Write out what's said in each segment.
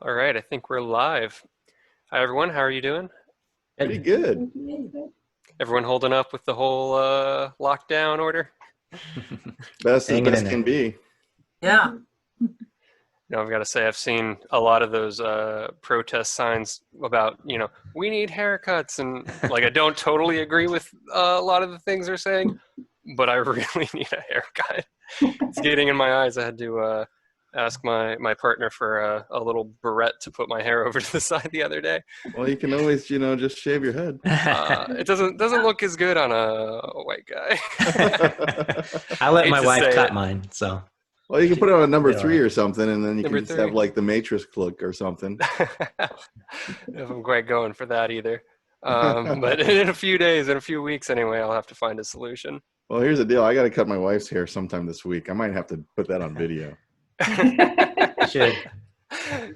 All right, I think we're live. Hi, everyone. How are you doing? Pretty good. Everyone holding up with the whole lockdown order? Best as Hanging in best there. can be. Yeah. I've got to say, I've seen a lot of those protest signs about, we need haircuts. And like, I don't totally agree with a lot of the things they're saying, but I really need a haircut. It's getting in my eyes. I had to ask my partner for a little barrette to put my hair over to the side the other day. Well, you can always, just shave your head. It doesn't look as good on a white guy. I let Hate my to wife say cut it. mine, so Well, you can put it on a number Yeah, 3 right. or something, and then you Number can just 3. have like the Matrix look or something. If I'm quite going for that either. But in a few days, in a few weeks anyway, I'll have to find a solution. Well, here's the deal. I got to cut my wife's hair sometime this week. I might have to put that on video. you should.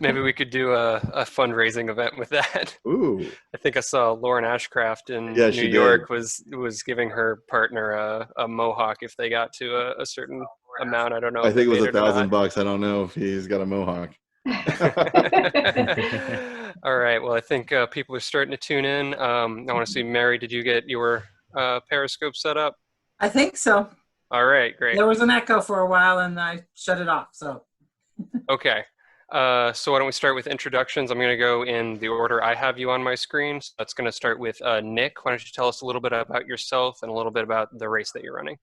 Maybe we could do a fundraising event with that. Ooh. I think I saw Lauren Ashcraft in Yeah, New she York was giving her partner a mohawk if they got to a certain amount. I don't know I if they think it was made it or not. $1,000. I don't know if he's got a mohawk. All right. Well, I think people are starting to tune in. I want to see, Mary, did you get your Periscope set up? I think so. All right. Great. There was an echo for a while and I shut it off. So Okay. So why don't we start with introductions? I'm going to go in the order I have you on my screen. So that's going to start with Nick. Why don't you tell us a little bit about yourself and a little bit about the race that you're running?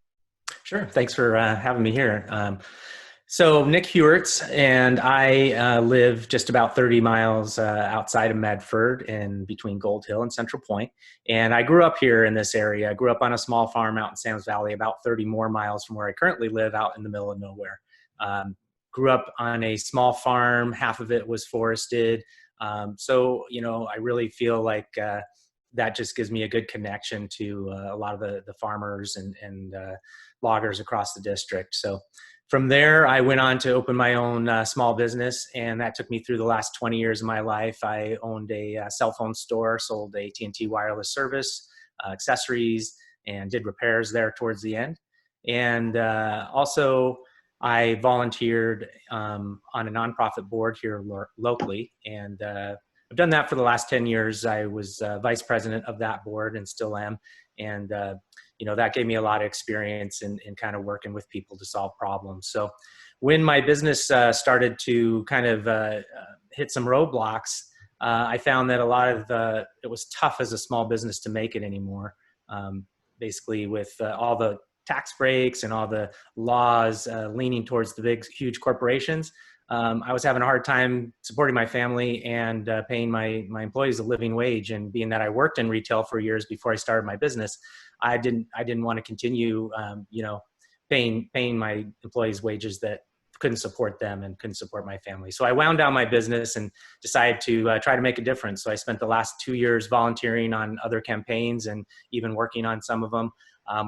Sure. Thanks for having me here. So Nick Haeuertz, and I live just about 30 miles outside of Medford in between Gold Hill and Central Point. And I grew up here in this area. I grew up on a small farm out in Sam's Valley, about 30 more miles from where I currently live out in the middle of nowhere. Grew up on a small farm. Half of it was forested. So, I really feel like that just gives me a good connection to a lot of the farmers and loggers across the district. So from there, I went on to open my own small business, and that took me through the last 20 years of my life. I owned a cell phone store, sold AT&T wireless service, accessories, and did repairs there towards the end. And also, I volunteered on a nonprofit board here locally, and I've done that for the last 10 years. I was vice president of that board and still am. And, that gave me a lot of experience in kind of working with people to solve problems. So when my business started to kind of hit some roadblocks, I found that it was tough as a small business to make it anymore. Basically with all the tax breaks and all the laws leaning towards the big, huge corporations. I was having a hard time supporting my family and paying my employees a living wage. And being that I worked in retail for years before I started my business, I didn't want to continue, paying my employees wages that couldn't support them and couldn't support my family. So I wound down my business and decided to try to make a difference. So I spent the last 2 years volunteering on other campaigns and even working on some of them,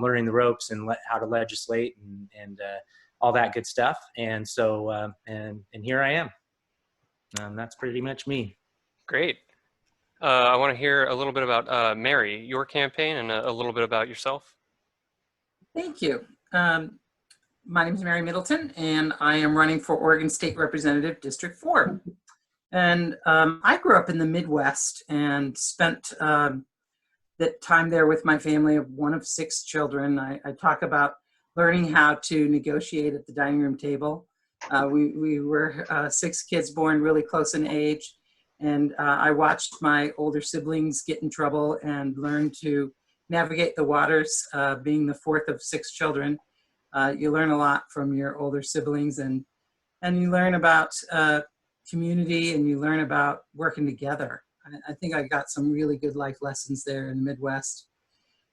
learning the ropes and how to legislate and all that good stuff. And so, and here I am. That's pretty much me. Great. I want to hear a little bit about Mary, your campaign, and a little bit about yourself. thank you. My name is Mary MIddleton, and I am running for Oregon State Representative District 4. And I grew up in the Midwest and spent that time there with my family of one of 6 children. I talk about learning how to negotiate at the dining room table. We were 6 kids born really close in age, and I watched my older siblings get in trouble and learn to navigate the waters. Being the 4th of 6 children, you learn a lot from your older siblings, and you learn about community, and you learn about working together. I think I got some really good life lessons there in the Midwest.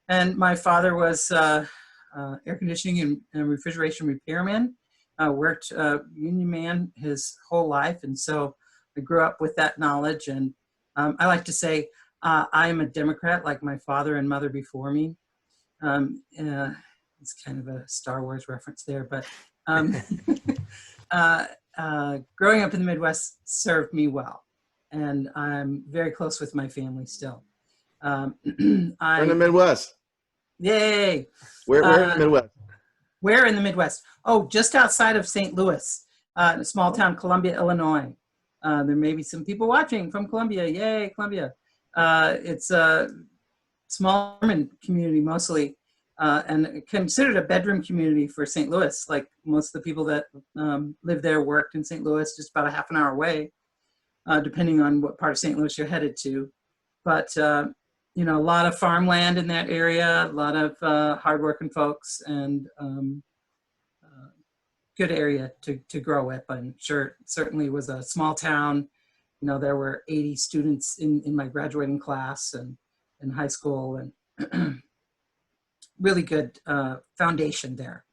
And my father was air conditioning and refrigeration repairman, worked union man his whole life. And so I grew up with that knowledge. And I like to say I am a Democrat like my father and mother before me. It's kind of a Star Wars reference there, but growing up in the Midwest served me well. And I'm very close with my family still. We're in the Midwest. Yay! Where in the Midwest? Where in the Midwest? Oh, just outside of St. Louis, a small town, Columbia, Illinois. There may be some people watching from Columbia. Yay, Columbia. It's a small German community mostly, and considered a bedroom community for St. Louis. Like most of the people that live there worked in St. Louis, just about a half an hour away, depending on what part of St. Louis you're headed to. But you know, a lot of farmland in that area, a lot of hardworking folks, and good area to grow up. I'm sure it certainly was a small town. You know, there were 80 students in my graduating class and in high school, and really good foundation there.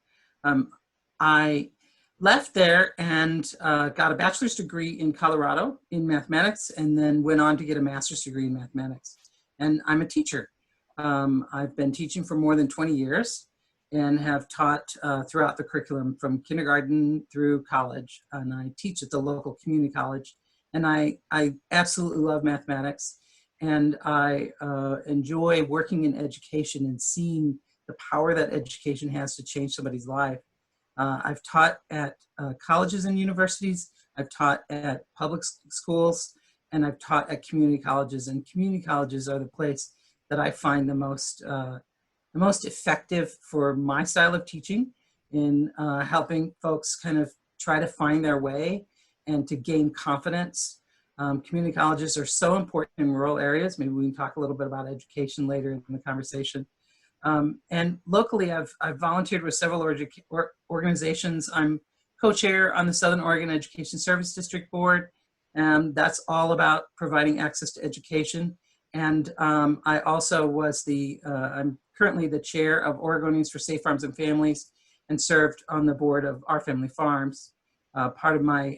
I left there and got a bachelor's degree in Colorado in mathematics, and then went on to get a master's degree in mathematics. And I'm a teacher. I've been teaching for more than 20 years and have taught throughout the curriculum from kindergarten through college. And I teach at the local community college. And I absolutely love mathematics. And I enjoy working in education and seeing the power that education has to change somebody's life. I've taught at colleges and universities. I've taught at public schools, and I've taught at community colleges. And community colleges are the place that I find the most effective for my style of teaching in helping folks kind of try to find their way and to gain confidence. Community colleges are so important in rural areas. Maybe we can talk a little bit about education later in the conversation. And locally, I've volunteered with several organizations. I'm co-chair on the Southern Oregon Education Service District Board. That's all about providing access to education. And I also was I'm currently the chair of Oregonians for Safe Farms and Families, and served on the board of Our Family Farms. Part of my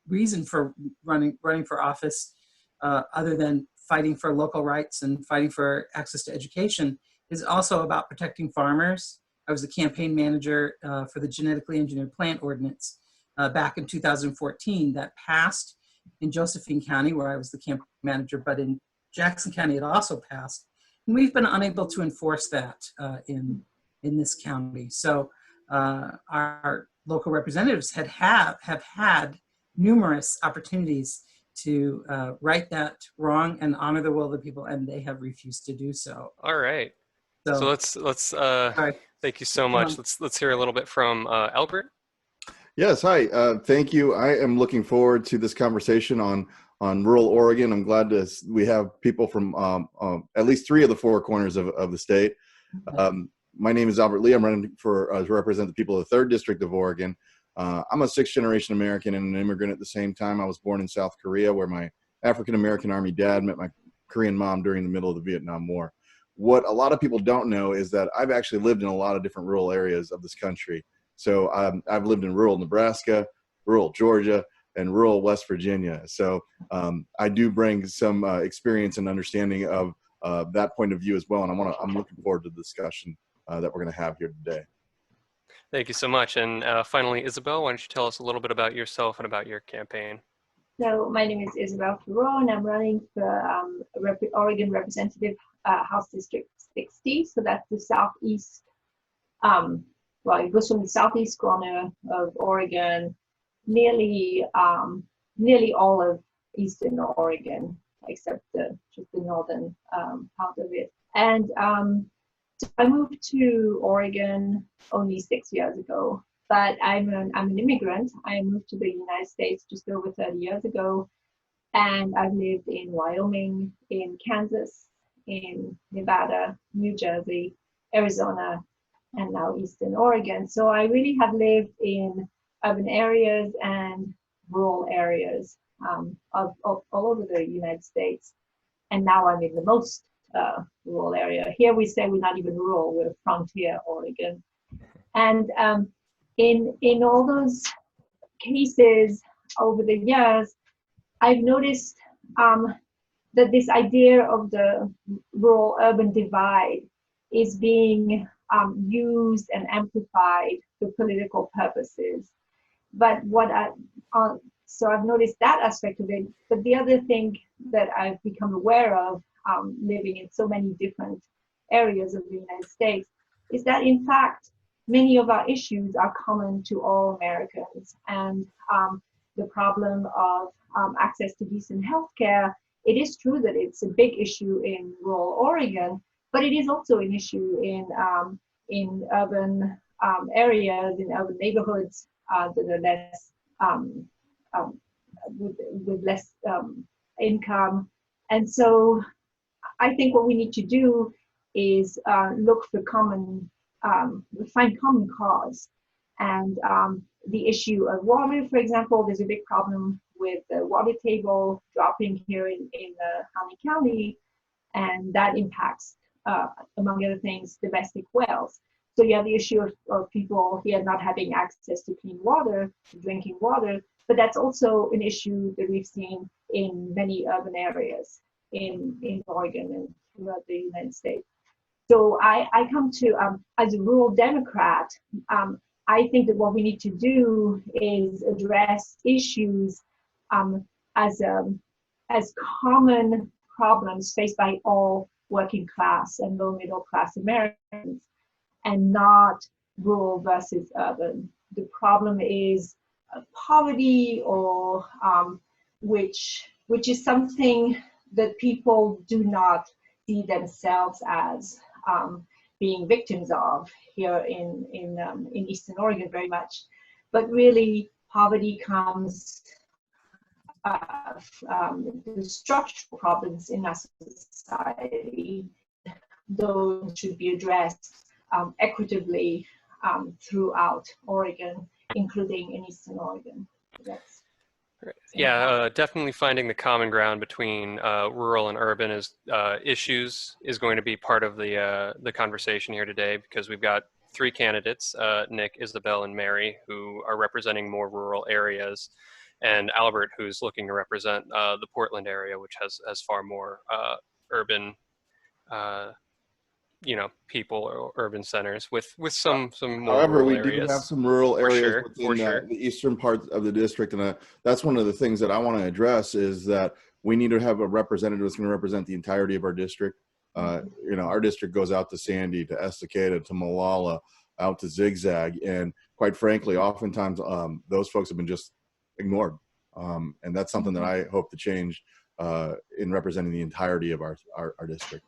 reason for running for office, other than fighting for local rights and fighting for access to education, is also about protecting farmers. I was the campaign manager for the genetically engineered plant ordinance back in 2014 that passed in Josephine County, where I was the campaign manager, but in Jackson County it also passed. And we've been unable to enforce that in this county. So our local representatives have had numerous opportunities to right that wrong and honor the will of the people, and they have refused to do so. All right. So let's right. Thank you so much. Let's hear a little bit from Albert. Yes, hi. Thank you. I am looking forward to this conversation on rural Oregon. I'm glad we have people from at least 3 of the 4 corners of the state. My name is Albert Lee. I'm running to represent the people of the 3rd District of Oregon. I'm a 6th-generation American and an immigrant at the same time. I was born in South Korea, where my African-American Army dad met my Korean mom during the middle of the Vietnam War. What a lot of people don't know is that I've actually lived in a lot of different rural areas of this country. So I've lived in rural Nebraska, rural Georgia, and rural West Virginia. So I do bring some experience and understanding of that point of view as well. And I'm looking forward to the discussion that we're going to have here today. Thank you so much. And finally, Isabelle, why don't you tell us a little bit about yourself and about your campaign? So my name is Isabelle Fleuraud, and I'm running for Oregon Representative House District 60. So that's the southeast, well, it goes from the southeast corner of Oregon, nearly all of eastern Oregon, except just the northern part of it. And so I moved to Oregon only 6 years ago, but I'm an immigrant. I moved to the United States just over 30 years ago, and I've lived in Wyoming, in Kansas, in Nevada, New Jersey, Arizona, and now Eastern Oregon. So I really have lived in urban areas and rural areas of all over the United States. And now I'm in the most rural area. Here we say we're not even rural, we're frontier Oregon. And in all those cases over the years, I've noticed that this idea of the rural-urban divide is being used and amplified for political purposes. But so I've noticed that aspect of it. But the other thing that I've become aware of, living in so many different areas of the United States, is that in fact, many of our issues are common to all Americans. And the problem of access to decent healthcare, it is true that it's a big issue in rural Oregon, but it is also an issue in urban areas, in urban neighborhoods that are less with less income. And so I think what we need to do is look for find common cause. And the issue of water, for example, there's a big problem with the water table dropping here in Harney County, and that impacts, among other things, domestic wells. So you have the issue of people here not having access to clean water, drinking water, but that's also an issue that we've seen in many urban areas in Oregon and throughout the United States. So I come to, as a rural Democrat, I think that what we need to do is address issues as common problems faced by all working class and low middle class Americans, and not rural versus urban. The problem is poverty, or which is something that people do not see themselves as being victims of here in Eastern Oregon very much. But really, poverty comes the structural problems in our society. Those should be addressed equitably throughout Oregon, including in Eastern Oregon. That's Yeah, definitely finding the common ground between rural and urban issues is going to be part of the conversation here today, because we've got three candidates, Nick, Isabelle, and Mary, who are representing more rural areas, and Albert, who's looking to represent the Portland area, which has far more urban people or urban centers with some more However, rural we areas. do have some rural areas within sure. the eastern part of the district, and that's one of the things that I want to address, is that we need to have a representative that's going to represent the entirety of our district. Our district goes out to Sandy, to Estacada, to Molalla, out to Zigzag, and quite frankly, oftentimes those folks have been just ignored, and that's something that I hope to change in representing the entirety of our district.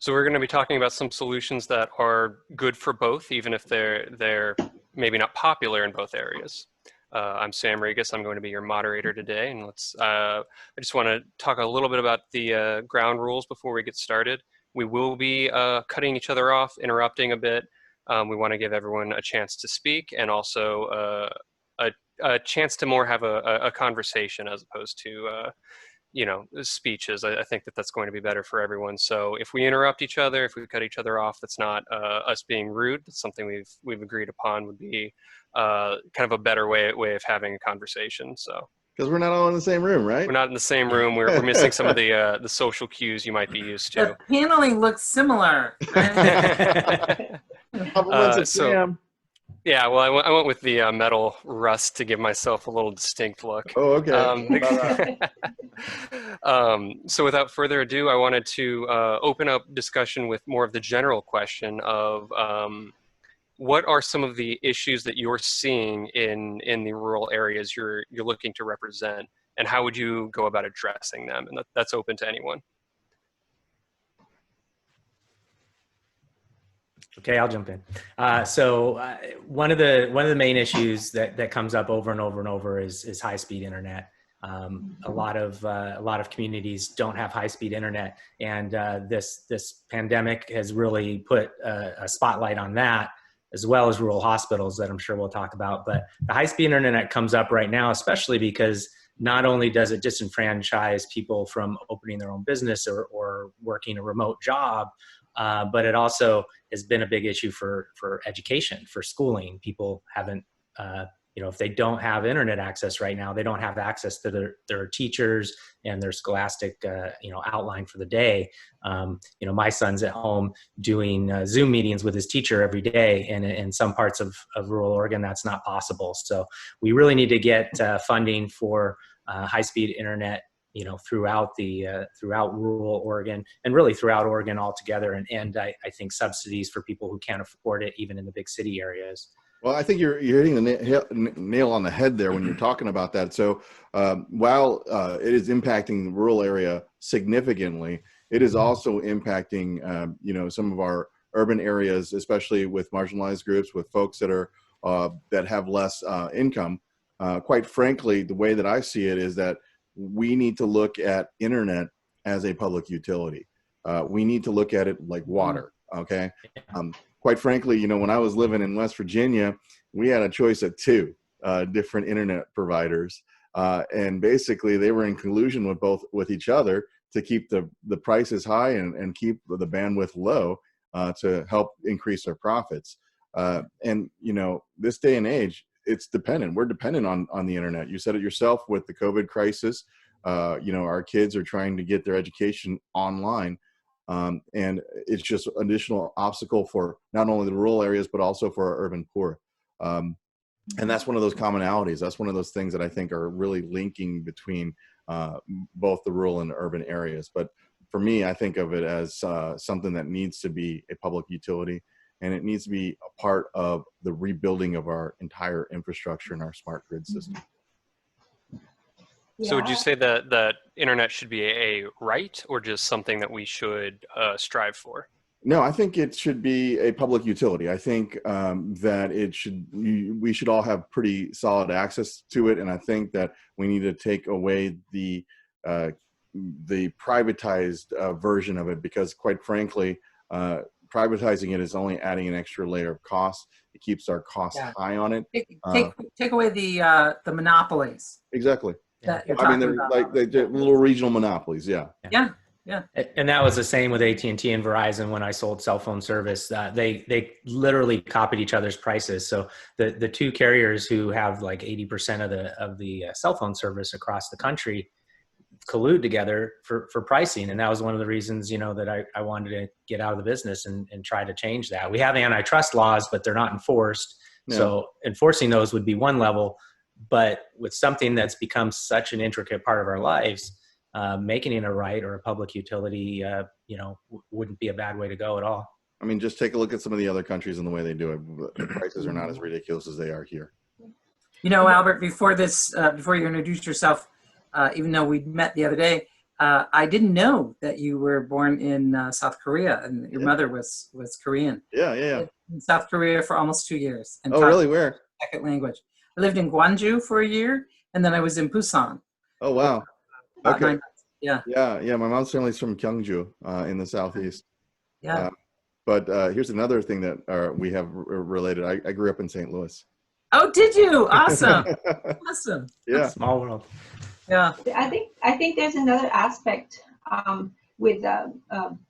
So we're going to be talking about some solutions that are good for both, even if they're maybe not popular in both areas. I'm Sam Regas. I'm going to be your moderator today, and I just want to talk a little bit about the ground rules before we get started. We will be cutting each other off, interrupting a bit. We want to give everyone a chance to speak, and also a chance to more have a conversation as opposed to speeches. I think that's going to be better for everyone. So if we interrupt each other, if we cut each other off, that's not us being rude. That's something we've agreed upon would be kind of a better way of having a conversation. So because we're not all in the same room, right? we're not in the same room. We're missing some of the social cues you might be used to. The paneling looks similar. Yeah, well, I went with the metal rust to give myself a little distinct look. Oh, okay. So without further ado, I wanted to open up discussion with more of the general question of what are some of the issues that you're seeing in the rural areas you're looking to represent, and how would you go about addressing them? And that's open to anyone. Okay, I'll jump in. So one of the main issues that comes up over and over and over is high-speed internet. A lot of communities don't have high-speed internet, and this pandemic has really put a spotlight on that, as well as rural hospitals that I'm sure we'll talk about. But the high-speed internet comes up right now, especially because not only does it disenfranchise people from opening their own business or working a remote job, but it also has been a big issue for education, for schooling. People haven't, if they don't have internet access right now, they don't have access to their teachers and their scholastic, outline for the day. My son's at home doing Zoom meetings with his teacher every day, and in some parts of rural Oregon, that's not possible. So we really need to get funding for high-speed internet throughout rural Oregon, and really throughout Oregon altogether. And I think subsidies for people who can't afford it, even in the big city areas. Well, I think you're hitting the nail on the head there when you're talking about that. So while it is impacting the rural area significantly, it is also impacting some of our urban areas, especially with marginalized groups, with folks that are that have less income. Quite frankly, the way that I see it is that we need to look at internet as a public utility. We need to look at it like water. Okay. Quite frankly, when I was living in West Virginia, we had a choice of two different internet providers. And basically they were in collusion with each other to keep the prices high and keep the bandwidth low to help increase their profits. And this day and age, it's dependent. We're dependent on the internet. You said it yourself with the COVID crisis. Our kids are trying to get their education online. And it's just an additional obstacle for not only the rural areas, but also for our urban poor. And that's one of those commonalities. That's one of those things that I think are really linking between both the rural and urban areas. But for me, I think of it as something that needs to be a public utility, and it needs to be a part of the rebuilding of our entire infrastructure and our smart grid system. So would you say that internet should be a right, or just something that we should strive for? No, I think it should be a public utility. I think that we should all have pretty solid access to it. And I think that we need to take away the privatized version of it, because quite frankly, privatizing it is only adding an extra layer of cost. It keeps our costs high on it. Take away the monopolies. Exactly. That you're I mean, talking they're about. like they're little regional monopolies. Yeah. And that was the same with AT&T and Verizon when I sold cell phone service. They literally copied each other's prices. So the two carriers who have like 80% of the cell phone service across the country collude together for pricing. And that was one of the reasons, that I wanted to get out of the business and try to change that. We have antitrust laws, but they're not enforced. Yeah. So enforcing those would be one level. But with something that's become such an intricate part of our lives, making it a right or a public utility, wouldn't be a bad way to go at all. I mean, just take a look at some of the other countries and the way they do it. The prices are not as ridiculous as they are here. Albert, before you introduced yourself, even though we met the other day, I didn't know that you were born in South Korea and your mother was Korean. Yeah. In South Korea for almost 2 years. And really? Where? Second language. I lived in Gwangju for a year, and then I was in Busan. Oh, wow. Okay. 9 months. Yeah. My mom's family's from Gyeongju in the southeast. Yeah. But here's another thing that we have related. I grew up in St. Louis. Oh, did you? Awesome. Awesome. Yeah. Small world. Yeah. I think there's another aspect with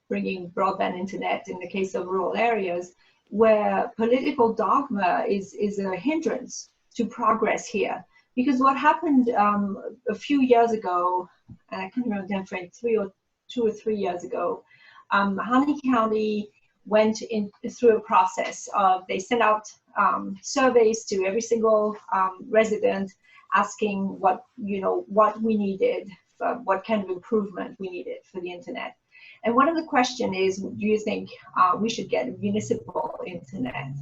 bringing broadband internet in the case of rural areas, where political dogma is a hindrance to progress here. Because what happened a few years ago, and I can't remember the time frame, 2 or 3 years ago, Hanoi County went through a process of, they sent out surveys to every single resident asking what we needed, what kind of improvement we needed for the internet. And one of the questions is, do you think we should get municipal internet?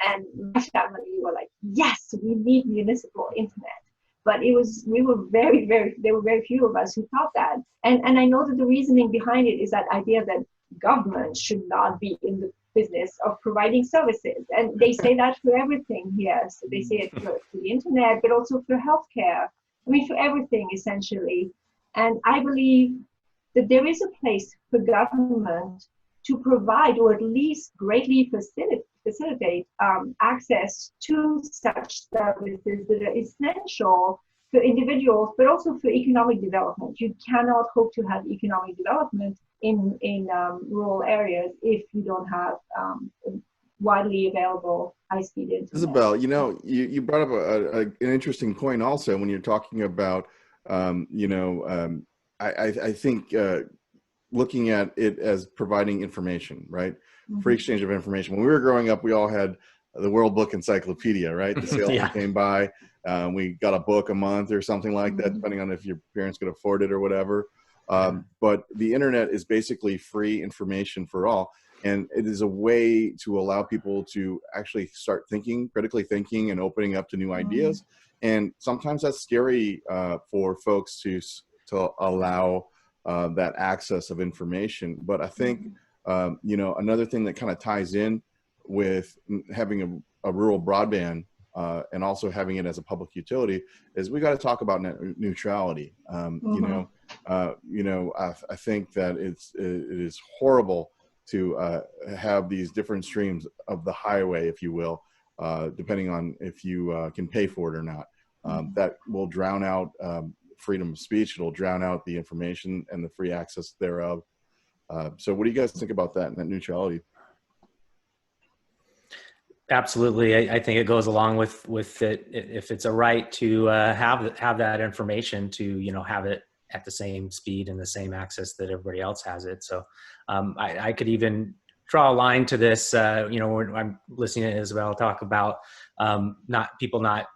And my family were like, yes, we need municipal internet. But there were very few of us who thought that. And I know that the reasoning behind it is that idea that government should not be in the business of providing services. And they say that for everything here. So they say it for the internet, but also for healthcare. I mean, for everything, essentially. And I believe that there is a place for government to provide, or at least greatly facilitate access to such services that are essential for individuals, but also for economic development. You cannot hope to have economic development in rural areas if you don't have widely available high-speed internet. Isabelle, you brought up an interesting point also when you're talking about, I think looking at it as providing information, right? Mm-hmm. Free exchange of information. When we were growing up, we all had the World Book Encyclopedia, right? The salesman came by, we got a book a month or something like that, depending on if your parents could afford it or whatever. But the internet is basically free information for all. And it is a way to allow people to actually start thinking, critically thinking, and opening up to new ideas. And sometimes that's scary for folks to allow that access of information. But I think, you know, another thing that kind of ties in with having a rural broadband and also having it as a public utility is we got to talk about net neutrality. You know, I think that it is horrible to have these different streams of the highway, if you will, depending on if you can pay for it or not. That will drown out freedom of speech. It'll drown out the information and the free access thereof. So what do you guys think about that, net neutrality? Absolutely. I think it goes along with it. If it's a right to have that information, to, you know, have it at the same speed and the same access that everybody else has it. So I could even draw a line to this, you know, when I'm listening to Isabelle talk about people not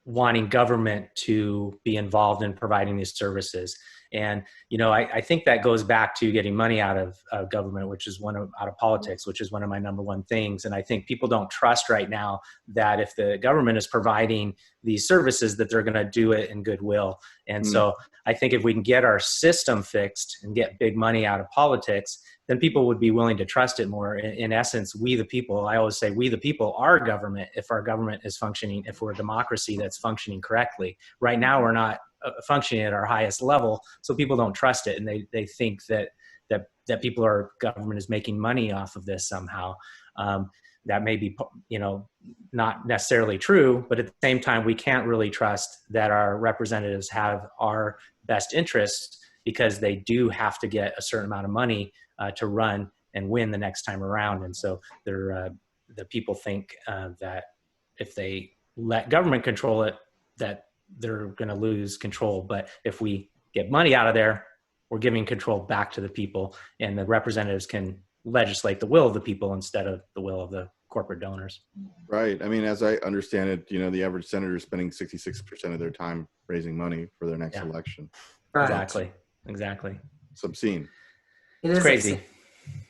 wanting government to be involved in providing these services. And, you know, I think that goes back to getting money out of government, which is out of politics, which is one of my number one things. And I think people don't trust right now that if the government is providing these services, that they're going to do it in goodwill. And so I think if we can get our system fixed and get big money out of politics, then people would be willing to trust it more. In essence, we the people, I always say we the people are government if our government is functioning, if we're a democracy that's functioning correctly. Right now, we're not functioning at our highest level, so people don't trust it, and they think that government is making money off of this somehow. That may be, you know, not necessarily true, but at the same time, we can't really trust that our representatives have our best interests, because they do have to get a certain amount of money to run and win the next time around. And so the people think that if they let government control it, that they're going to lose control. But if we get money out of there, we're giving control back to the people, and the representatives can legislate the will of the people instead of the will of the corporate donors. Right. I mean, as I understand it, you know, the average senator is spending 66% of their time raising money for their next election. Right. Exactly. It's obscene. It's crazy.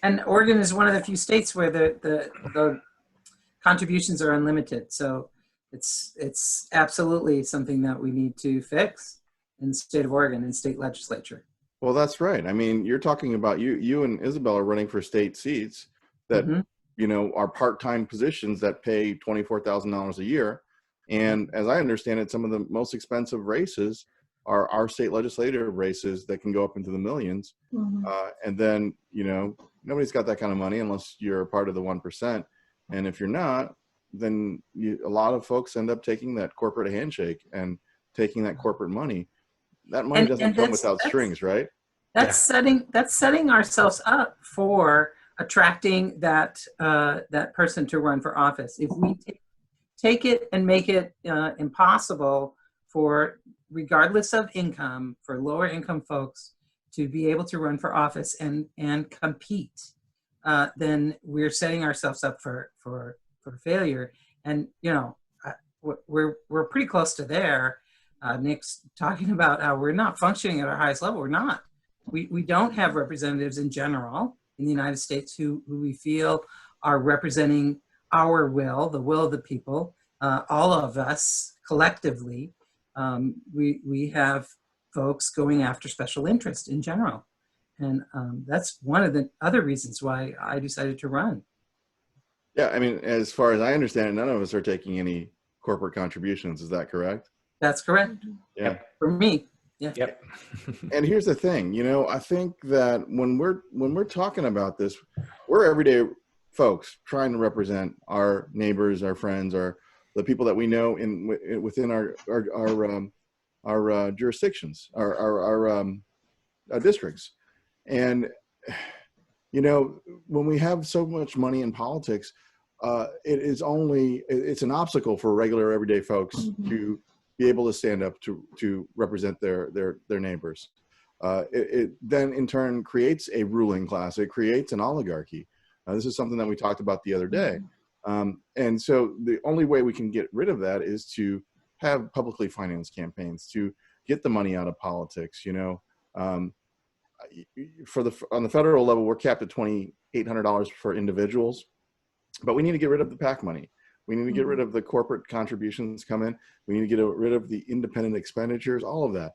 And Oregon is one of the few states where the contributions are unlimited. So it's absolutely something that we need to fix in the state of Oregon and state legislature. Well, that's right. I mean, you're talking about you and Isabelle are running for state seats that, you know, are part-time positions that pay $24,000 a year. And as I understand it, some of the most expensive races are our state legislative races that can go up into the millions. And then, you know, nobody's got that kind of money unless you're a part of the 1%. And if you're not, then a lot of folks end up taking that corporate handshake and taking that corporate money. That money doesn't come without strings, right? That's setting ourselves up for attracting that person to run for office. If we take it and make it impossible for, regardless of income, for lower income folks to be able to run for office and compete, then we're setting ourselves up for failure. And, you know, we're pretty close to there. Nick's talking about how we're not functioning at our highest level. We're not. We don't have representatives in general in the United States who we feel are representing our will, the will of the people, all of us collectively. We have folks going after special interest in general. And that's one of the other reasons why I decided to run. Yeah, I mean, as far as I understand it, none of us are taking any corporate contributions. Is that correct? That's correct. Yeah. For me. Yeah. Yep. And here's the thing, you know, I think that when we're talking about this, we're everyday folks trying to represent our neighbors, our friends, the people that we know within our jurisdictions, our districts. And, you know, when we have so much money in politics, it's an obstacle for regular everyday folks to be able to stand up to represent their neighbors. It then in turn creates a ruling class. It creates an oligarchy. This is something that we talked about the other day. And so the only way we can get rid of that is to have publicly financed campaigns, to get the money out of politics. You know, on the federal level, we're capped at $2,800 for individuals, but we need to get rid of the PAC money. We need to get rid of the corporate contributions come in. We need to get rid of the independent expenditures. All of that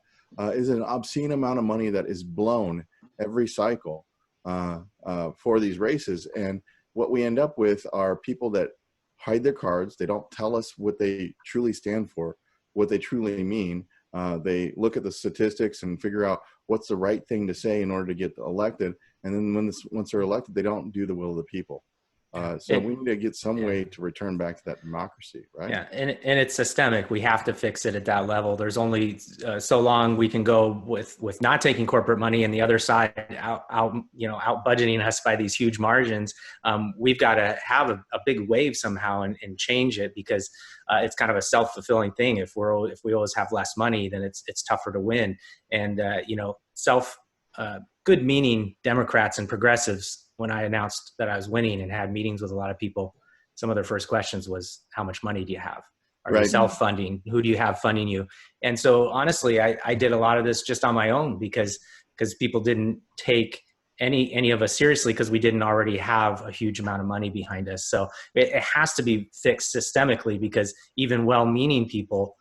is an obscene amount of money that is blown every cycle for these races. And what we end up with are people that hide their cards. They don't tell us what they truly stand for, what they truly mean. They look at the statistics and figure out what's the right thing to say in order to get elected. And then once they're elected, they don't do the will of the people. So we need to get some way to return back to that democracy, right? Yeah, and it's systemic. We have to fix it at that level. There's only so long we can go with not taking corporate money, and the other side out budgeting us by these huge margins. We've got to have a big wave somehow and change it, because it's kind of a self-fulfilling thing. If we always have less money, then it's tougher to win. And good meaning Democrats and progressives, when I announced that I was winning and had meetings with a lot of people, some of their first questions was, how much money do you have? Are you self-funding? Who do you have funding you? And so honestly, I did a lot of this just on my own, because people didn't take any of us seriously, because we didn't already have a huge amount of money behind us. So it has to be fixed systemically, because even well-meaning people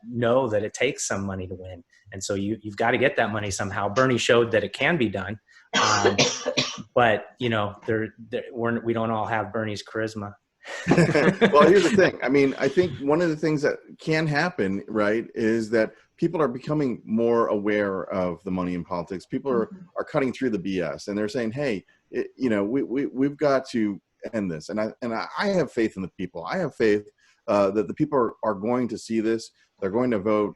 know that it takes some money to win. And so you've got to get that money somehow. Bernie showed that it can be done. But we don't all have Bernie's charisma. Well, here's the thing. I mean, I think one of the things that can happen, right, is that people are becoming more aware of the money in politics. People are cutting through the BS, and they're saying, hey, we've got to end this. And I have faith in the people. I have faith that the people are going to see this. They're going to vote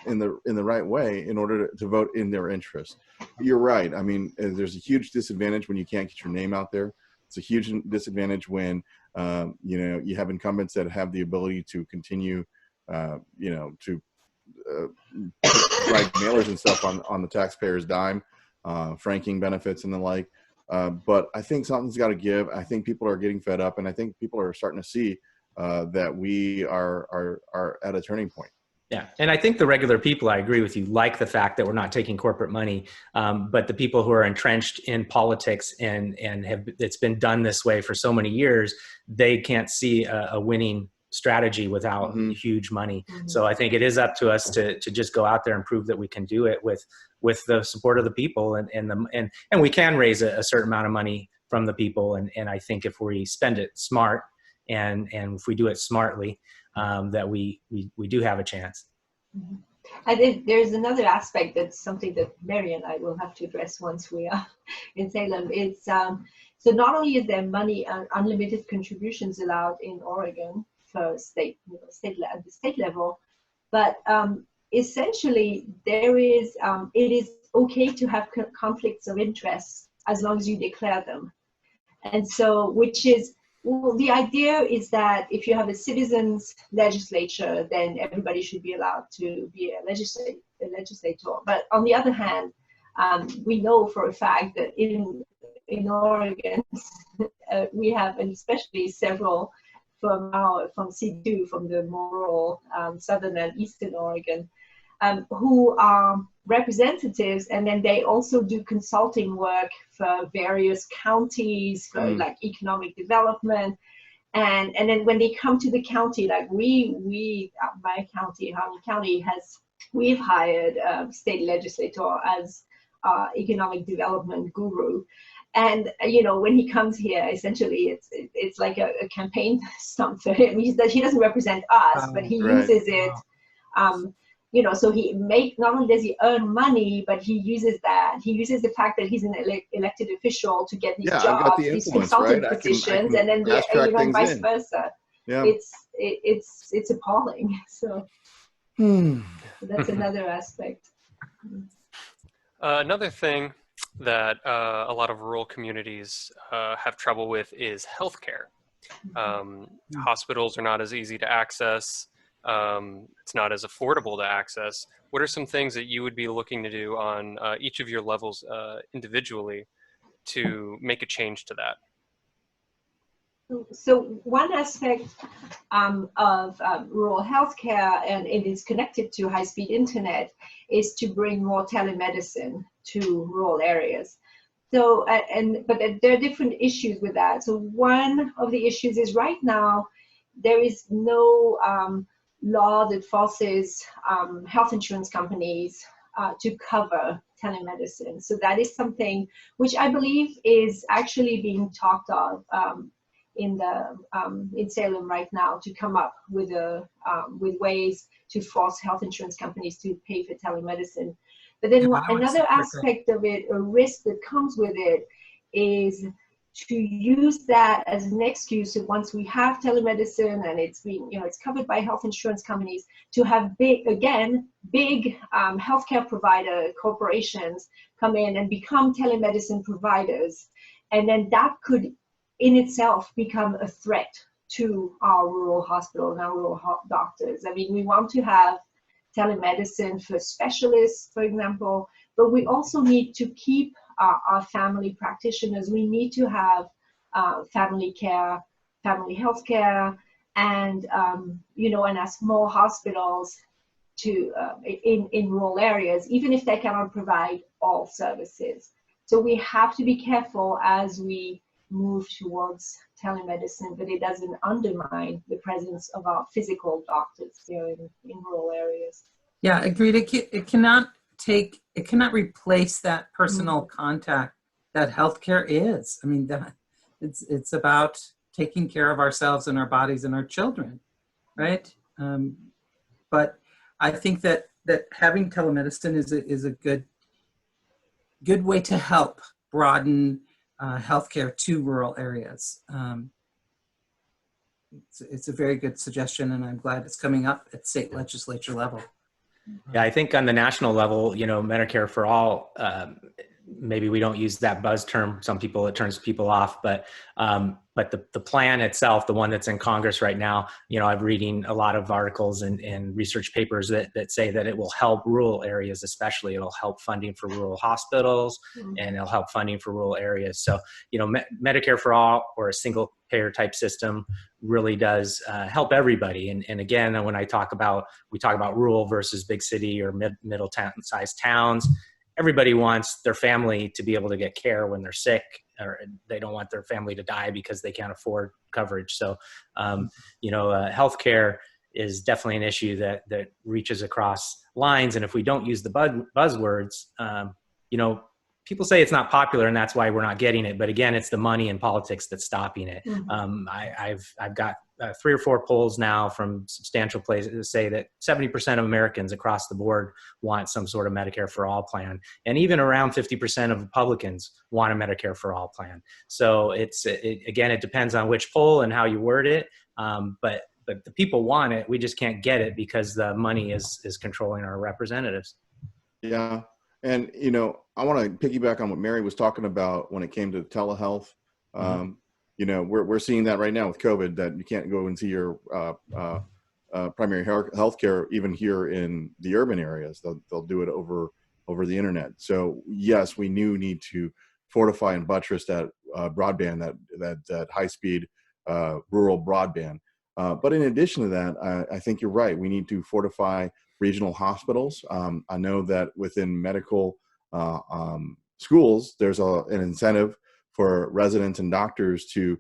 in the right way in order to vote in their interest. You're right. I mean, there's a huge disadvantage when you can't get your name out there. It's a huge disadvantage when you have incumbents that have the ability to continue to write mailers and stuff on the taxpayer's dime, franking benefits and the like. But I think something's got to give. I think people are getting fed up, and I think people are starting to see that we are at a turning point. Yeah, and I think the regular people, I agree with you, like the fact that we're not taking corporate money, but the people who are entrenched in politics and it's been done this way for so many years, they can't see a winning strategy without huge money. So I think it is up to us to just go out there and prove that we can do it with the support of the people, and we can raise a certain amount of money from the people, and I think if we spend it smart and if we do it smartly, that we do have a chance. I think there's another aspect that's something that Mary and I will have to address once we are in Salem. It's so not only is there money and unlimited contributions allowed in Oregon for at the state level, but essentially there is it is okay to have conflicts of interest as long as you declare them, and so the idea is that if you have a citizens legislature, then everybody should be allowed to be a legislator. But on the other hand, we know for a fact that in Oregon, we have, and especially several from C2, from the more rural southern and eastern Oregon, who are representatives, and then they also do consulting work for various counties for like economic development, and then when they come to the county, like my county, Harney County, we've hired a state legislator as economic development guru, and when he comes here, essentially it's like a campaign stunt for him. He doesn't represent us, but he uses it. So not only does he earn money, but he uses the fact that he's an elected official to get these jobs, these consultant positions, and then vice versa. Yeah. It's appalling. So that's another aspect. Another thing that a lot of rural communities have trouble with is healthcare. Hospitals are not as easy to access. It's not as affordable to access. What are some things that you would be looking to do on each of your levels individually to make a change to that? So one aspect of rural healthcare, and it is connected to high-speed internet, is to bring more telemedicine to rural areas. So, but there are different issues with that. So one of the issues is right now, there is no law that forces health insurance companies to cover telemedicine. So that is something which I believe is actually being talked of in Salem right now, to come up with ways to force health insurance companies to pay for telemedicine. But then another aspect of it, a risk that comes with it, is to use that as an excuse. So once we have telemedicine and it's covered by health insurance companies, to have big healthcare provider corporations come in and become telemedicine providers, and then that could in itself become a threat to our rural hospitals and our rural doctors. I mean, we want to have telemedicine for specialists, for example, but we also need to keep our family practitioners. We need to have family care, family health care, and and our small hospitals in rural areas, even if they cannot provide all services. So we have to be careful as we move towards telemedicine, but it doesn't undermine the presence of our physical doctors here in rural areas. Yeah, agreed. It cannot replace that personal contact that healthcare is. I mean, it's about taking care of ourselves and our bodies and our children, right? But I think that having telemedicine is a good way to help broaden healthcare to rural areas. It's a very good suggestion, and I'm glad it's coming up at state legislature level. Yeah, I think on the national level, Medicare for all, maybe we don't use that buzz term. Some people, it turns people off, but the plan itself, the one that's in Congress right now, I'm reading a lot of articles and research papers that say that it will help rural areas, especially. It'll help funding for rural hospitals, and it'll help funding for rural areas. So, Medicare for all, or a single payer type system, really does help everybody. And again, when we talk about rural versus big city or middle sized towns, everybody wants their family to be able to get care when they're sick, or they don't want their family to die because they can't afford coverage. So, healthcare is definitely an issue that reaches across lines. And if we don't use the buzzwords, people say it's not popular and that's why we're not getting it. But again, it's the money and politics that's stopping it. I've got 3 or 4 polls now from substantial places that say that 70% of Americans across the board want some sort of Medicare for all plan. And even around 50% of Republicans want a Medicare for all plan. So it depends on which poll and how you word it. But the people want it. We just can't get it because the money is controlling our representatives. Yeah. And, I want to piggyback on what Mary was talking about when it came to telehealth. We're seeing that right now with COVID, that you can't go and see your primary health care even here in the urban areas. They'll do it over the internet. So yes, we need to fortify and buttress that broadband, that high-speed rural broadband. But in addition to that, I think you're right. We need to fortify regional hospitals. I know that within medical schools, there's an incentive for residents and doctors to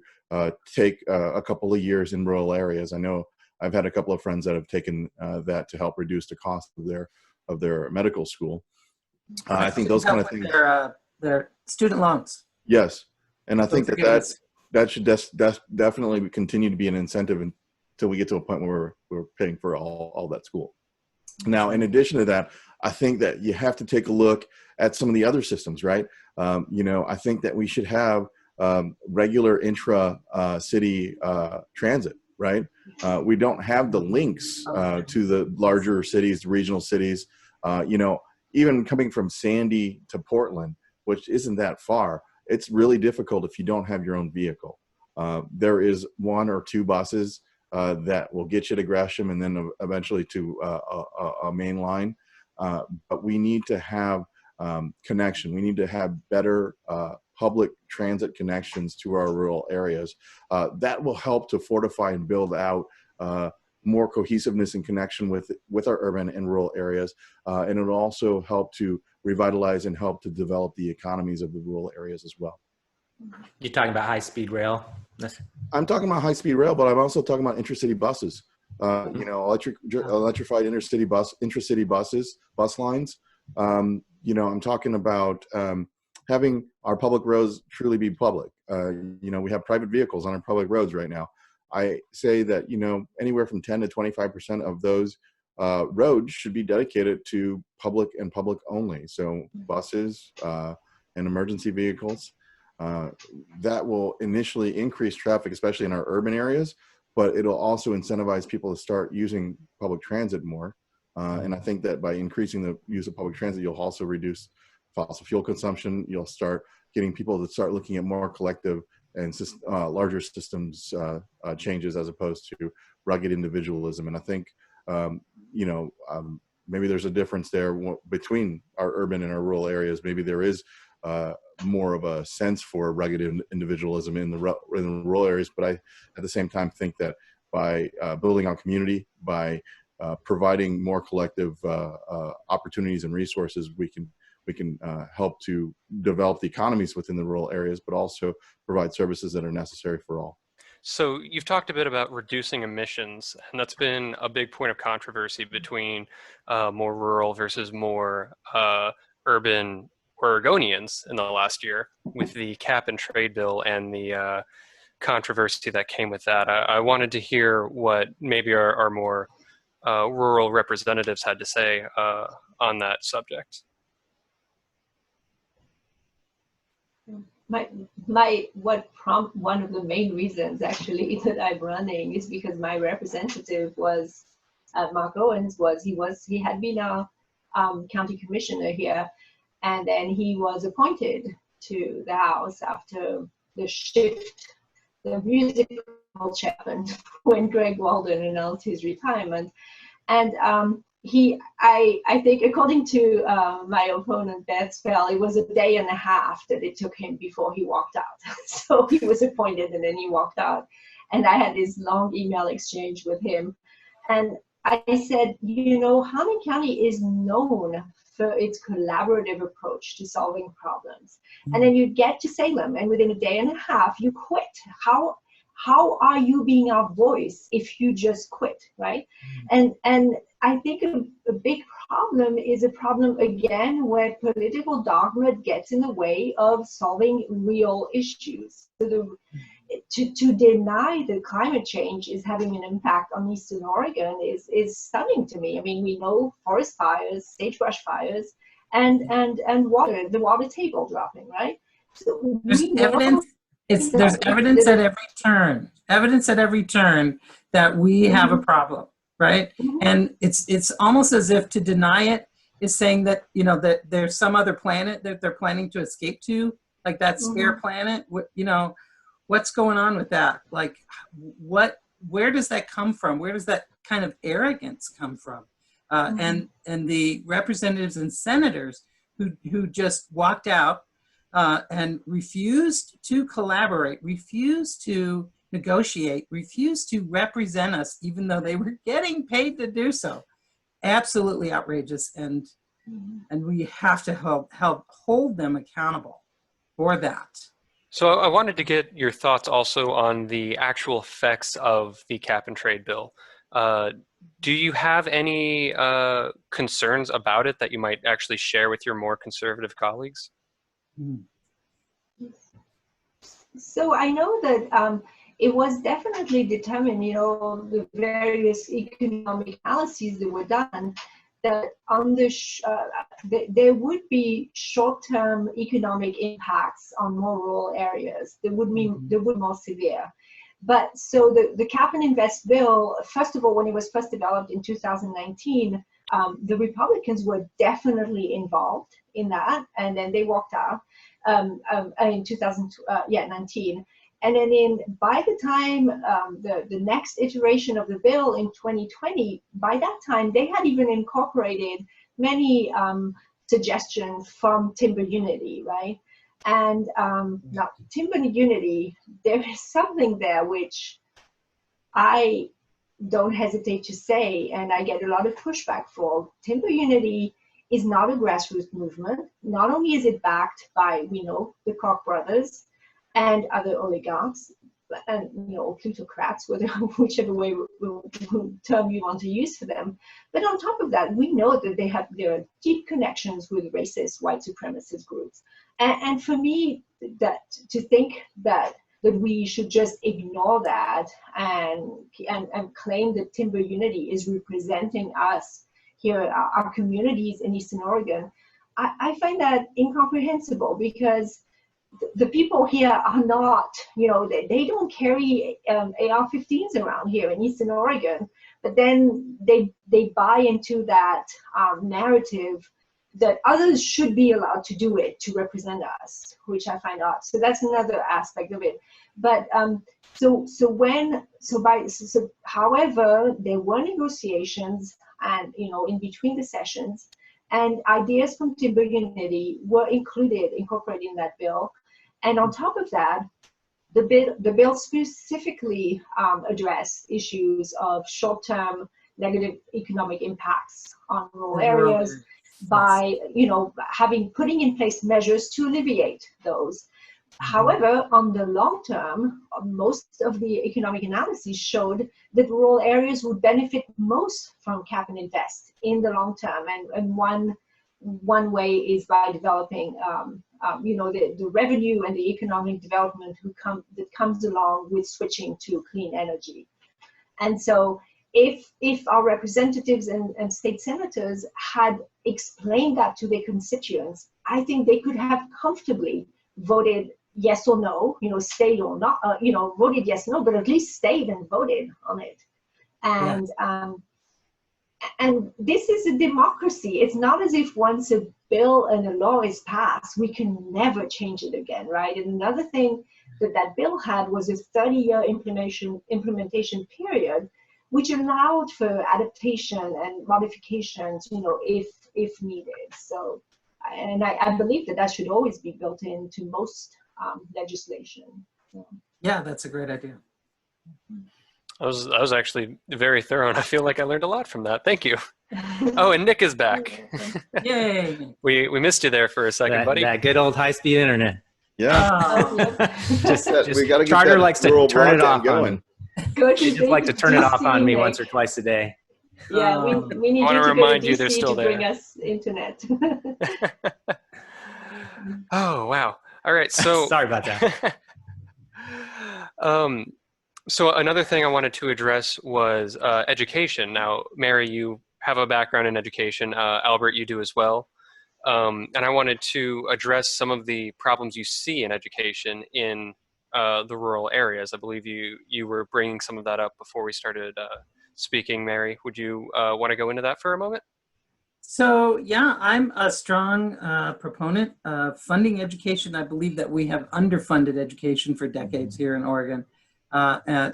take a couple of years in rural areas. I know I've had a couple of friends that have taken that to help reduce the cost of their medical school. I think those kind of things. Their student loans. Yes, and I think that should definitely continue to be an incentive until we get to a point where we're paying for all that school. Now, in addition to that, I think that you have to take a look at some of the other systems, right? I think that we should have regular intra-city transit, right? We don't have the links to the larger cities, the regional cities. Even coming from Sandy to Portland, which isn't that far, it's really difficult if you don't have your own vehicle. There is 1 or 2 buses that will get you to Gresham and then eventually to a main line. But we need to have connection. We need to have better public transit connections to our rural areas. That will help to fortify and build out more cohesiveness and connection with our urban and rural areas. And it will also help to revitalize and help to develop the economies of the rural areas as well. You're talking about high-speed rail? I'm talking about high-speed rail, but I'm also talking about intercity buses. You know, electrified intracity bus lines. You know, I'm talking about having our public roads truly be public. You know, we have private vehicles on our public roads right now. I say that, you know, anywhere from 10 to 25% of those roads should be dedicated to public and public only. So buses and emergency vehicles. That will initially increase traffic, especially in our urban areas, but it'll also incentivize people to start using public transit more. And I think that by increasing the use of public transit, you'll also reduce fossil fuel consumption. You'll start getting people to start looking at more collective and larger systems changes as opposed to rugged individualism. And I think, you know, maybe there's a difference there between our urban and our rural areas. Maybe there is more of a sense for rugged individualism in the rural areas, but I at the same time think that by building on community, by providing more collective opportunities and resources, we can help to develop the economies within the rural areas, but also provide services that are necessary for all. So you've talked a bit about reducing emissions, and that's been a big point of controversy between more rural versus more urban Oregonians in the last year with the cap and trade bill and the controversy that came with that. I wanted to hear what maybe our more rural representatives had to say on that subject. One of the main reasons actually that I'm running is because my representative was Mark Owens. He had been a county commissioner here, and then he was appointed to the House after the shift, the musical happened when Greg Walden announced his retirement. And I think, according to my opponent, Beth Spell, it was a day and a half that it took him before he walked out. So he was appointed and then he walked out. And I had this long email exchange with him. And I said, you know, Harlan County is known for its collaborative approach to solving problems. And then you get to Salem, and within a day and a half, you quit. How are you being our voice if you just quit, right? And I think a big problem is a problem, again, where political dogma gets in the way of solving real issues. So to deny that climate change is having an impact on Eastern Oregon is stunning to me. I mean, we know forest fires, sagebrush fires, and the water table dropping, right? So there's evidence. There's evidence at every turn. Evidence at every turn that we have a problem, right? And it's almost as if to deny it is saying that, you know, that there's some other planet that they're planning to escape to, like that spare planet. You know, what's going on with that? Like, where does that come from? Where does that kind of arrogance come from? And the representatives and senators who just walked out and refused to collaborate, refused to negotiate, refused to represent us, even though they were getting paid to do so. Absolutely outrageous, and we have to help hold them accountable for that. So I wanted to get your thoughts also on the actual effects of the cap and trade bill. Do you have any concerns about it that you might actually share with your more conservative colleagues? So I know that it was definitely determined, you know, the various economic analyses that were done, that on there would be short-term economic impacts on more rural areas. They would be more severe. But so the Cap and Invest bill, first of all, when it was first developed in 2019, the Republicans were definitely involved in that, and then they walked out in 2019. And then by the time the next iteration of the bill in 2020, by that time, they had even incorporated many suggestions from Timber Unity, right? And now, Timber Unity, there is something there which I don't hesitate to say, and I get a lot of pushback for. Timber Unity is not a grassroots movement. Not only is it backed by, the Koch brothers and other oligarchs, and plutocrats, whichever way term you want to use for them. But on top of that, we know that there are deep connections with racist white supremacist groups. And for me, that to think that we should just ignore that and claim that Timber Unity is representing us here, our communities in Eastern Oregon, I find that incomprehensible, because the people here are not, they don't carry AR-15s around here in Eastern Oregon, but then they buy into that narrative that others should be allowed to do it to represent us, which I find odd. So that's another aspect of it. But however, there were negotiations and in between the sessions, and ideas from Timber Unity were incorporated in that bill. And on top of that, the bill specifically addressed issues of short-term negative economic impacts on rural areas by, putting in place measures to alleviate those. However, on the long term, most of the economic analysis showed that rural areas would benefit most from cap and invest in the long term. And one way is by developing, the revenue and the economic development that comes along with switching to clean energy. And so if our representatives and state senators had explained that to their constituents, I think they could have comfortably voted yes or no, stayed or not, voted yes or no, but at least stayed and voted on it. And and this is a democracy. It's not as if once a bill and a law is passed, we can never change it again, right? And another thing that bill had was a 30-year implementation period, which allowed for adaptation and modifications, if needed. So, and I believe that should always be built into most legislation. So. Yeah, that's a great idea. I was actually very thorough, and I feel like I learned a lot from that. Thank you. Oh, and Nick is back. Yay! We missed you there for a second, buddy. That good old high-speed internet. Yeah. just we got to get Charter that likes to rural turn it broadband off going. on me. They just like to turn it off on me once or twice a day. Yeah, we need I you want to to remind go to you they're DC still to bring there. us internet. Oh, wow. All right, so Sorry about that. So another thing I wanted to address was education. Now, Mary, you have a background in education. Albert, you do as well. And I wanted to address some of the problems you see in education in the rural areas. I believe you were bringing some of that up before we started speaking, Mary. Would you want to go into that for a moment? So yeah, I'm a strong proponent of funding education. I believe that we have underfunded education for decades here in Oregon,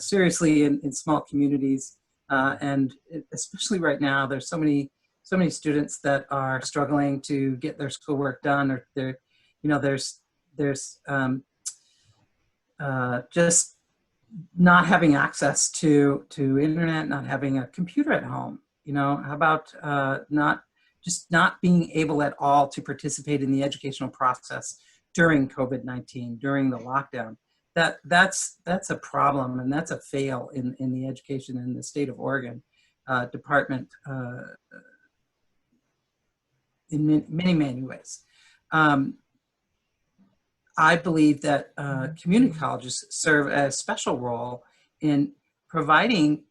seriously in small communities, and especially right now. There's so many students that are struggling to get their schoolwork done, or there's just not having access to internet, not having a computer at home. How about not being able at all to participate in the educational process during COVID-19, during the lockdown? That's a problem, and that's a fail in the education in the state of Oregon department in many ways. I believe that community colleges serve a special role in providing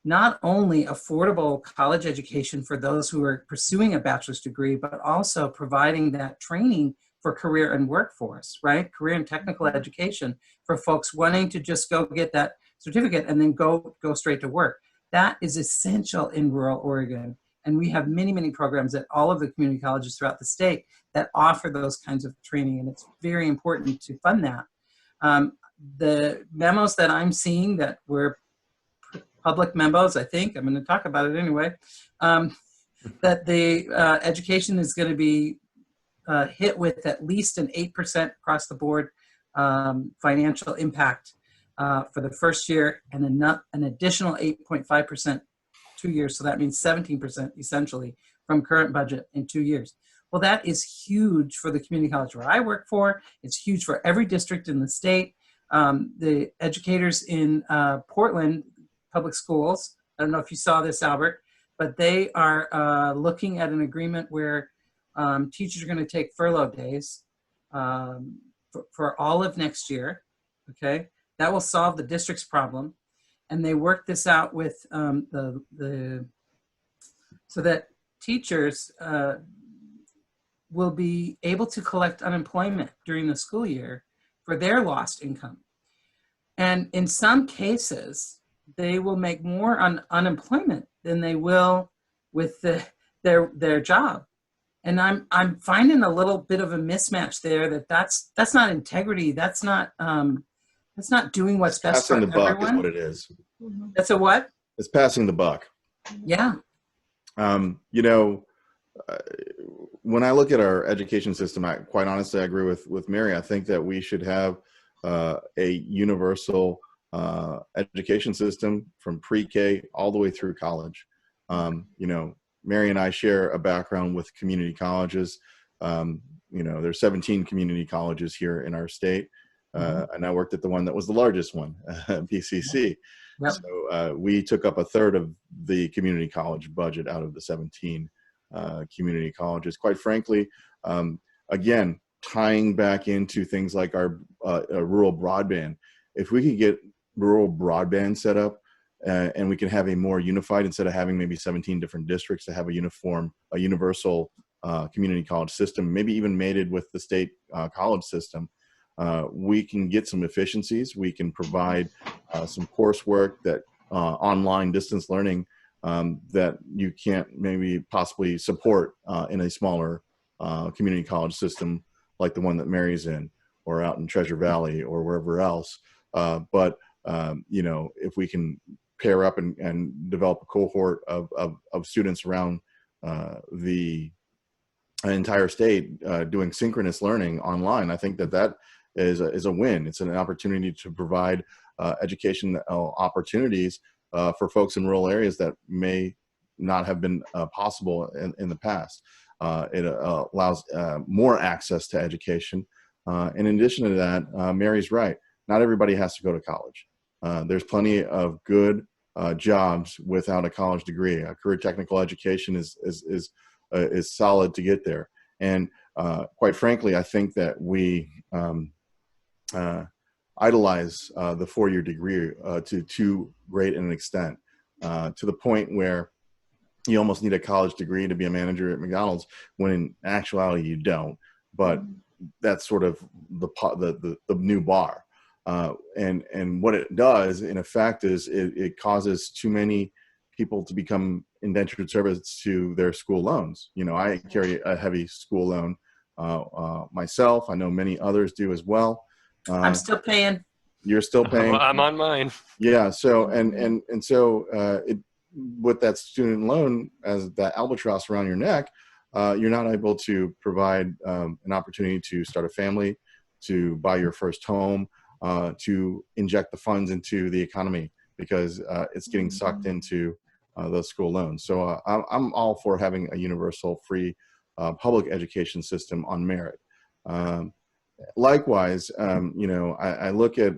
not only affordable college education for those who are pursuing a bachelor's degree, but also providing that training for career and workforce, right? Career and technical education for folks wanting to just go get that certificate and then go straight to work. That is essential in rural Oregon. And we have many programs at all of the community colleges throughout the state that offer those kinds of training, and it's very important to fund that. The memos that I'm seeing that were public memos, I think, I'm going to talk about it anyway, that the education is going to be hit with at least an 8% across the board financial impact for the first year, and an additional 8.5% 2 years. So that means 17% essentially from current budget in 2 years. Well, that is huge for the community college where I work for. It's huge for every district in the state. The educators in Portland public schools, I don't know if you saw this, Albert, but they are looking at an agreement where teachers are going to take furlough days for all of next year. Okay, that will solve the district's problem, and they worked this out with so that teachers will be able to collect unemployment during the school year for their lost income. And in some cases, they will make more on unemployment than they will with their job. And I'm finding a little bit of a mismatch there. That's not integrity. That's not doing what's best for Passing the buck everyone. is what it is. That's a what? It's passing the buck. Yeah. You know, when I look at our education system, quite honestly, I agree with Mary. I think that we should have a universal education system from pre-K all the way through college. You know, Mary and I share a background with community colleges. You know, there's 17 community colleges here in our state. And I worked at the one that was the largest one, PCC. Yep. So we took up a third of the community college budget out of the 17 community colleges. Quite frankly, again, tying back into things like our rural broadband, if we could get rural broadband set up and we can have a more unified, instead of having maybe 17 different districts, to have a universal community college system, maybe even mated with the state college system, we can get some efficiencies. We can provide some coursework that online distance learning that you can't maybe possibly support in a smaller community college system like the one that Mary's in, or out in Treasure Valley, or wherever else. But you know, if we can pair up and develop a cohort of students around the entire state doing synchronous learning online, I think that is a win. It's an opportunity to provide education opportunities for folks in rural areas that may not have been possible in the past. It allows more access to education. In addition to that, Mary's right. Not everybody has to go to college. There's plenty of good jobs without a college degree. A career technical education is solid to get there. And quite frankly, I think that we idolize the four-year degree to too great an extent, to the point where you almost need a college degree to be a manager at McDonald's, when in actuality you don't. But that's sort of the new bar. And what it does, in effect, is it causes too many people to become indentured servants to their school loans. You know, I carry a heavy school loan myself. I know many others do as well. I'm still paying. You're still paying. I'm on mine. Yeah. So so with that student loan as that albatross around your neck, you're not able to provide an opportunity to start a family, to buy your first home, to inject the funds into the economy, because it's getting sucked into those school loans. So I'm all for having a universal free public education system on merit. Likewise, you know, I look at,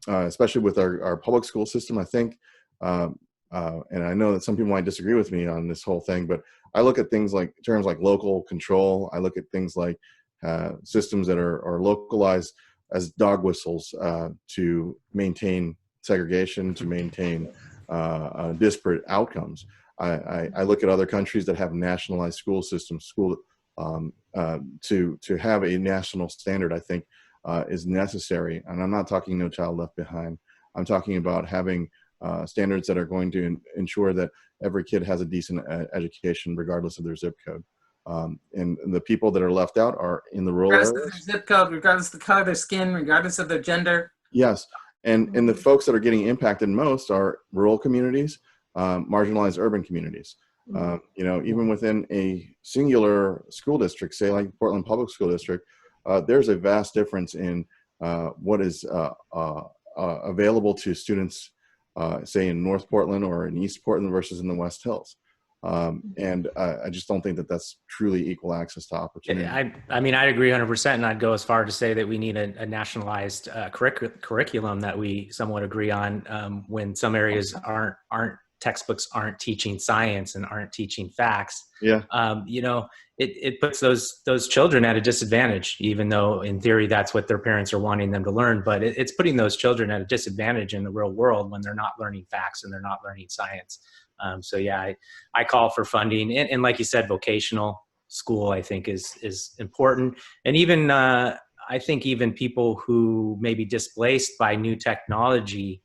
especially with our public school system, I think, and I know that some people might disagree with me on this whole thing, but I look at things like terms like local control. I look at things like systems that are localized as dog whistles to maintain segregation, to maintain disparate outcomes. I look at other countries that have nationalized school systems, to have a national standard, I think is necessary. And I'm not talking No Child Left Behind. I'm talking about having standards that are going to ensure that every kid has a decent education regardless of their zip code. And the people that are left out are in the rural areas. Regardless of their zip code, regardless of the color of their skin, regardless of their gender. Yes. And the folks that are getting impacted most are rural communities, marginalized urban communities. You know, even within a singular school district, say like Portland Public School District, there's a vast difference in what is available to students, say in North Portland or in East Portland versus in the West Hills. And I just don't think that that's truly equal access to opportunity. I mean, I'd agree 100%, and I'd go as far to say that we need a nationalized curriculum that we somewhat agree on. When some areas textbooks aren't teaching science and aren't teaching facts. Yeah. You know, it puts those children at a disadvantage, even though in theory that's what their parents are wanting them to learn. But it's putting those children at a disadvantage in the real world when they're not learning facts and they're not learning science. So yeah, I call for funding, and like you said, vocational school I think is important. And even I think even people who may be displaced by new technology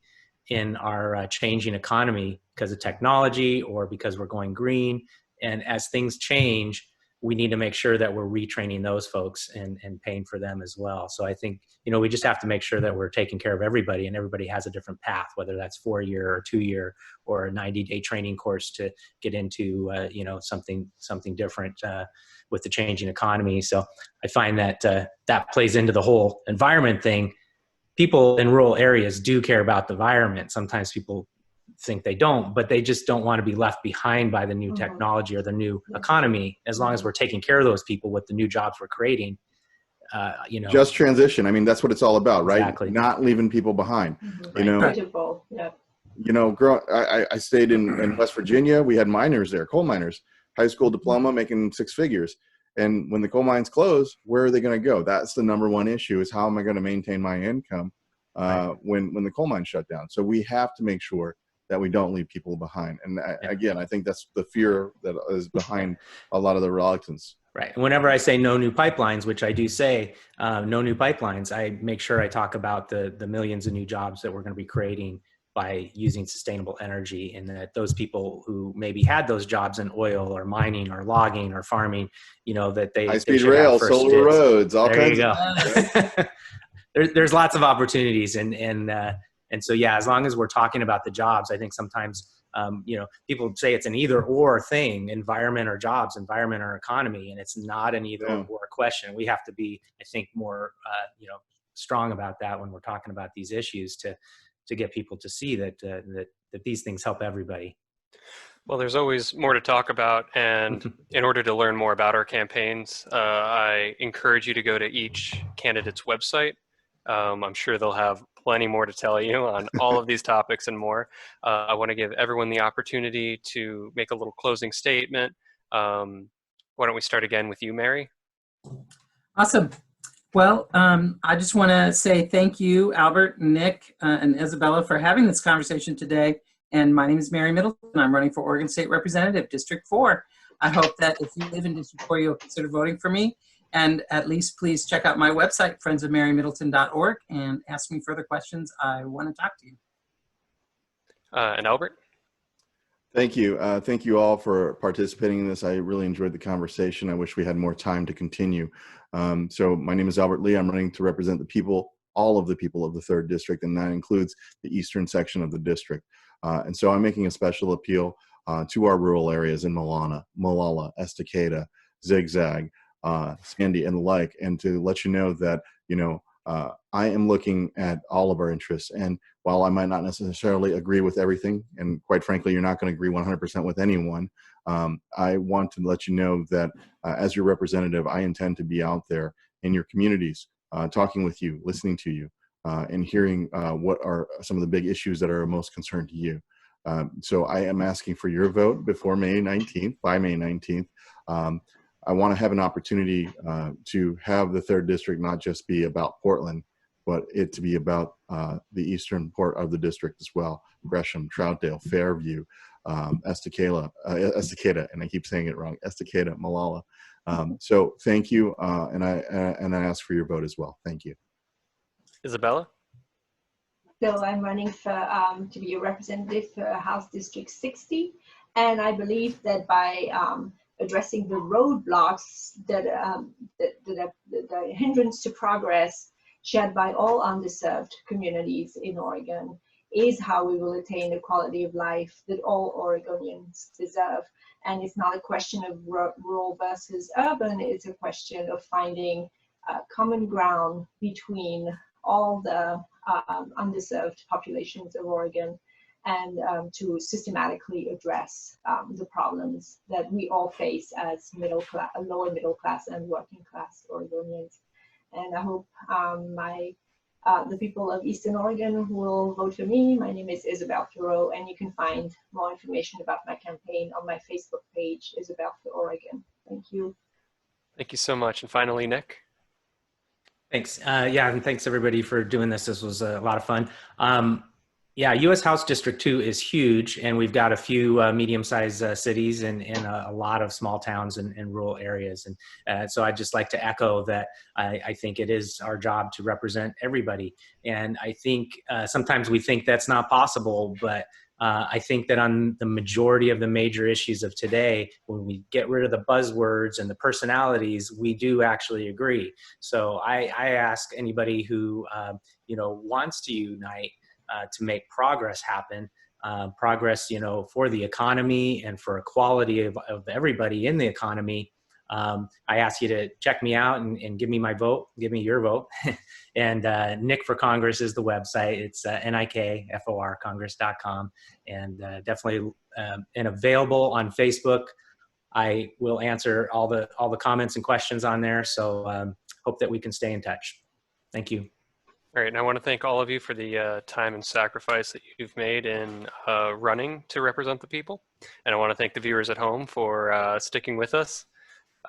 in our changing economy because of technology or because we're going green, and as things change, we need to make sure that we're retraining those folks and paying for them as well. So I think, you know, we just have to make sure that we're taking care of everybody, and everybody has a different path, whether that's 4-year or 2-year or a 90-day training course to get into, you know, something different with the changing economy. So I find that that plays into the whole environment thing. People in rural areas do care about the environment. Sometimes people think they don't, but they just don't want to be left behind by the new technology or the new economy. As long as we're taking care of those people with the new jobs we're creating, you know. Just transition. I mean, that's what it's all about, right? Exactly. Not leaving people behind. You know, Beautiful. Yeah. you know, I stayed in West Virginia. We had miners there, coal miners, high school diploma, making 6 figures. And when the coal mines close, where are they going to go? That's the number one issue, is how am I going to maintain my income when the coal mines shut down? So we have to make sure that we don't leave people behind. And again, I think that's the fear that is behind a lot of the reluctance. Right. And whenever I say no new pipelines, which I do say, no new pipelines, I make sure I talk about the millions of new jobs that we're going to be creating by using sustainable energy, and that those people who maybe had those jobs in oil or mining or logging or farming, you know, that they high-speed rail, solar roads, all kinds of there's lots of opportunities. And so, yeah, as long as we're talking about the jobs, I think sometimes, you know, people say it's an either or thing, environment or jobs, environment or economy, and it's not an either or question. We have to be, I think, more, you know, strong about that when we're talking about these issues to get people to see that these things help everybody. Well, there's always more to talk about, and in order to learn more about our campaigns, I encourage you to go to each candidate's website. I'm sure they'll have plenty more to tell you on all of these topics and more. I want to give everyone the opportunity to make a little closing statement. Why don't we start again with you, Mary? Awesome. Well, I just want to say thank you, Albert, Nick, and Isabella, for having this conversation today. And my name is Mary MIddleton. I'm running for Oregon State Representative, District 4. I hope that if you live in District 4, you'll consider voting for me. And at least please check out my website, friendsofmarymiddleton.org, and ask me further questions. I want to talk to you. And Albert? Thank you. Thank you all for participating in this. I really enjoyed the conversation. I wish we had more time to continue. So my name is Albert Lee. I'm running to represent the people, all of the people of the 3rd District, and that includes the eastern section of the district. And so I'm making a special appeal to our rural areas in Molalla, Estacada, Zigzag, Sandy, and the like, and to let you know that, you know, I am looking at all of our interests. And while I might not necessarily agree with everything, and quite frankly, you're not going to agree 100% with anyone, I want to let you know that as your representative, I intend to be out there in your communities, talking with you, listening to you, and hearing what are some of the big issues that are most concerned to you. So I am asking for your vote before May 19th, by May 19th. I want to have an opportunity to have the 3rd District not just be about Portland, but it to be about the eastern part of the district as well. Gresham, Troutdale, Fairview, Estacada, and I keep saying it wrong, Estacada, Molalla. So thank you, and I ask for your vote as well. Thank you. Isabella? So I'm running for to be a representative for House District 60, and I believe that by addressing the roadblocks that the hindrance to progress shared by all underserved communities in Oregon, is how we will attain the quality of life that all Oregonians deserve. And it's not a question of rural versus urban, it's a question of finding common ground between all the underserved populations of Oregon, and to systematically address the problems that we all face as lower middle class and working class Oregonians. And I hope the people of Eastern Oregon will vote for me. My name is Isabelle Fleuraud, and you can find more information about my campaign on my Facebook page, Isabelle for Oregon. Thank you. Thank you so much. And finally, Nick. Thanks. Yeah, and thanks everybody for doing this. This was a lot of fun. Yeah, U.S. House District 2 is huge, and we've got a few medium-sized cities and a lot of small towns and rural areas. And so I'd just like to echo that I think it is our job to represent everybody. And I think sometimes we think that's not possible, but I think that on the majority of the major issues of today, when we get rid of the buzzwords and the personalities, we do actually agree. So I ask anybody who wants to unite to make progress happen, progress, for the economy and for equality of everybody in the economy. I ask you to check me out and give me my vote, give me your vote. And Nick for Congress is the website. It's NIKFOR Congress.com, and definitely and available on Facebook. I will answer all the comments and questions on there. So hope that we can stay in touch. Thank you. All right, and I want to thank all of you for the time and sacrifice that you've made in running to represent the people. And I want to thank the viewers at home for sticking with us.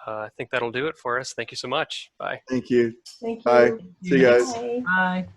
I think that'll do it for us. Thank you so much. Bye. Thank you. Thank you. Bye. See you guys. Bye. Bye.